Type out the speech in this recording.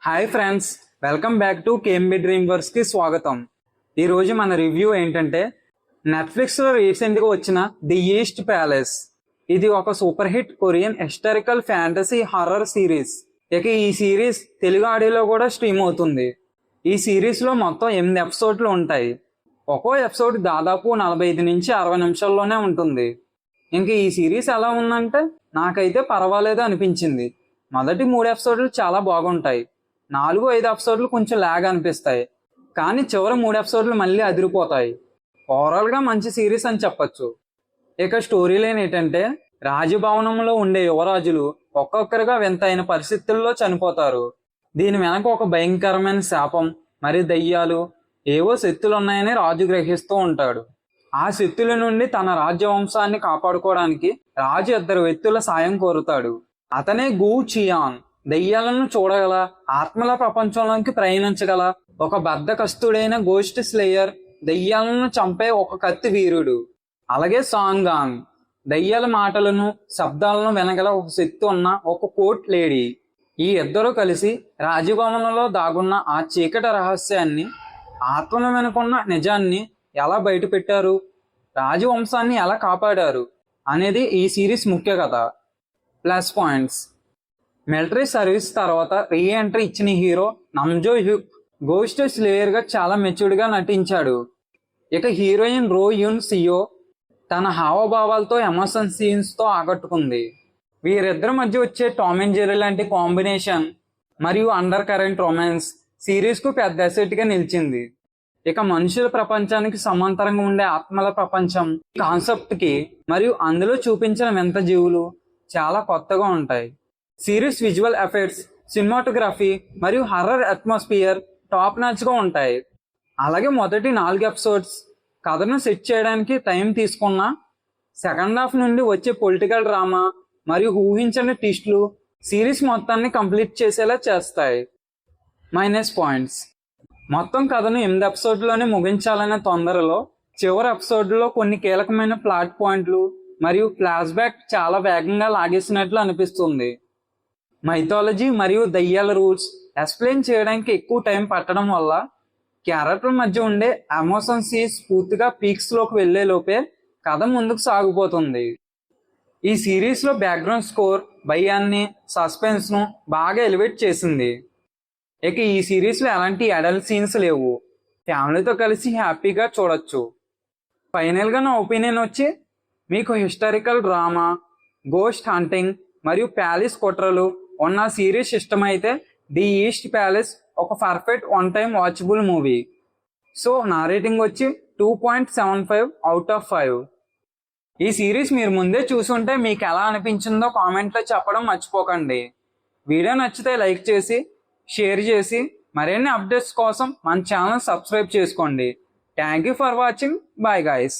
Hi friends, welcome back to KMB dream works కి స్వాగతం. ఈరోజు మన రివ్యూ ఏంటంటే నెట్ఫ్లిక్స్లో రీసెంట్గా వచ్చిన ది ఈస్ట్ ప్యాలెస్. ఇది ఒక super hit Korean historical fantasy horror series. ఇక ఈ సిరీస్ తెలుగు ఆడియోలో కూడా స్ట్రీమ్ అవుతుంది. ఈ సిరీస్లో మొత్తం 8 ఎపిసోడ్లు ఉంటాయి. ఒక్కో ఎపిసోడ్ దాదాపు 45 నుంచి 60 నిమిషాల్లోనే ఉంటుంది. ఇంక ఈ సిరీస్ ఎలా ఉందంటే నాకైతే పర్వాలేదు అనిపించింది. మొదటి 3 ఎపిసోడ్లు చాలా బాగుంటాయి. 4-5 ఎపిసోడ్లు కొంచెం లాగ్ అనిపిస్తాయి, కానీ చివరి 3 ఎపిసోడ్లు మళ్ళీ అదిరిపోతాయి. ఓవరాల్గా మంచి సిరీస్ అని చెప్పచ్చు. ఇక స్టోరీ లైన్ ఏంటంటే రాజభవనంలో ఉండే యువరాజులు ఒక్కొక్కరుగా వింతైన పరిస్థితుల్లో చనిపోతారు. దీని వెనక ఒక భయంకరమైన శాపం మరియు దయ్యాలు ఏవో శక్తులు ఉన్నాయని రాజు గ్రహిస్తూ ఉంటాడు. ఆ శక్తుల నుండి తన రాజ్యవంశాన్ని కాపాడుకోవడానికి రాజు 2 వ్యక్తుల సాయం కోరుతాడు. అతనే గు చియాంగ్. దెయ్యాలను చూడగల, ఆత్మల ప్రపంచంలోకి ప్రయాణించగల ఒక బద్ధకస్తుడైన గోస్ట్ స్లేయర్, దెయ్యాలను చంపే ఒక కత్తి వీరుడు. అలాగే సాంగాంగ్, దెయ్యాల మాటలను శబ్దాలను వినగల ఒక శక్తి ఉన్న ఒక కోర్ట్ లేడీ. ఈ ఇద్దరు కలిసి రాజభవనంలో దాగున్న ఆ చీకటి రహస్యాన్ని, ఆత్మల వెనుకున్న నిజాన్ని ఎలా బయటపెట్టారు, రాజవంశాన్ని ఎలా కాపాడారు అనేది ఈ సిరీస్ ముఖ్య కథ. ప్లస్ పాయింట్స్: మిలిటరీ సర్వీస్ తర్వాత రీ ఎంట్రీ ఇచ్చిన హీరో నమ్జో హ్యూక్ గోస్ట్ స్లేయర్గా చాలా మెచ్యూర్డ్గా నటించాడు. ఇక హీరోయిన్ రో యున్ సియో తన హావభావాలతో ఎమోషన్ సీన్స్తో ఆకట్టుకుంది. వీరిద్దరి మధ్య వచ్చే టామ్ అండ్ జెర్రీ లాంటి కాంబినేషన్ మరియు అండర్ కరెంట్ రొమాన్స్ సిరీస్కు పెద్ద అసెట్గా నిలిచింది. ఇక మనుషుల ప్రపంచానికి సమాంతరంగా ఉండే ఆత్మల ప్రపంచం కాన్సెప్ట్కి మరియు అందులో చూపించిన వింత జీవులు చాలా కొత్తగా ఉంటాయి. సిరీస్ విజువల్ ఎఫెక్ట్స్, సినిమాటోగ్రఫీ మరియు హర్రర్ అట్మాస్ఫియర్ టాప్ నాచ్గా ఉంటాయి. అలాగే మొదటి 4 ఎపిసోడ్స్ కథను సెట్ చేయడానికి టైం తీసుకున్న సెకండ్ హాఫ్ నుండి వచ్చే పొలిటికల్ డ్రామా మరియు ఊహించని ట్విస్టులు సిరీస్ మొత్తాన్ని కంప్లీట్ చేసేలా చేస్తాయి. మైనస్ పాయింట్స్: మొత్తం కథను 8 ఎపిసోడ్లోనే ముగించాలనే తొందరలో చివరి ఎపిసోడ్లో కొన్ని కీలకమైన ప్లాట్ పాయింట్లు మరియు ఫ్లాష్ బ్యాక్ చాలా వేగంగా లాగేసినట్లు అనిపిస్తుంది. మైథాలజీ మరియు దయ్యాల రూల్స్ ఎక్స్ప్లెయిన్ చేయడానికి ఎక్కువ టైం పట్టడం వల్ల క్యారెక్టర్ మధ్య ఉండే ఎమోషన్ సీన్స్ పూర్తిగా పీక్స్లోకి వెళ్లే లోపే కథ ముందుకు సాగిపోతుంది. ఈ సిరీస్లో బ్యాక్గ్రౌండ్ స్కోర్ భయాన్ని, సస్పెన్స్ను బాగా ఎలివేట్ చేసింది. ఇక ఈ సిరీస్లో ఎలాంటి అడల్ట్ సీన్స్ లేవు. ఫ్యామిలీతో కలిసి హ్యాపీగా చూడొచ్చు. ఫైనల్గా నా ఒపీనియన్ వచ్చి, మీకు హిస్టారికల్ డ్రామా, గోస్ట్ హంటింగ్ మరియు ప్యాలెస్ కుట్రలు ఉన్న సిరీస్ ఇష్టమైతే ది ఈస్ట్ ప్యాలెస్ ఒక perfect one time watchable movie. So నా రేటింగ్ వచ్చి 2.75 అవుట్ ఆఫ్ 5. ఈ సిరీస్ మీరు ముందే చూసుంటే మీకు ఎలా అనిపించిందో కామెంట్లో చెప్పడం మర్చిపోకండి. వీడియో నచ్చితే లైక్ చేసి, షేర్ చేసి మరిన్ని అప్డేట్స్ కోసం మన ఛానల్ సబ్స్క్రైబ్ చేసుకోండి. Thank you for watching. Bye guys.